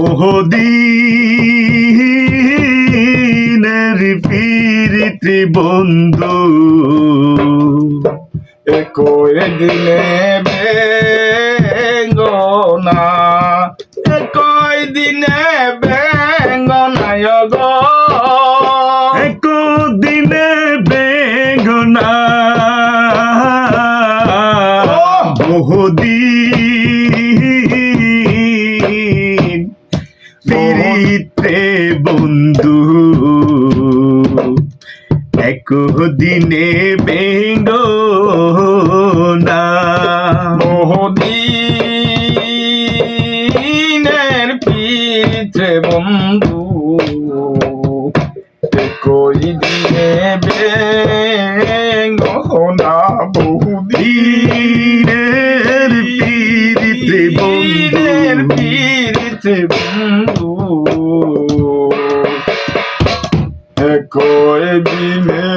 বহুদিনের প্রীতি বন্ধু একই দিনে বেঙ্গনা, একই দিনে বেঙ্গনায় গো, একদিনে বেগনা বহুদিন প্রীতি বন্ধু একদিনে বেগনা বহুদিনের পিছে বন্ধু একই দিনে বেঙ্গনা, বহুদিনের প্রীতি বহুদিনের বন্ধু পিছে বন্ধু একই দিনে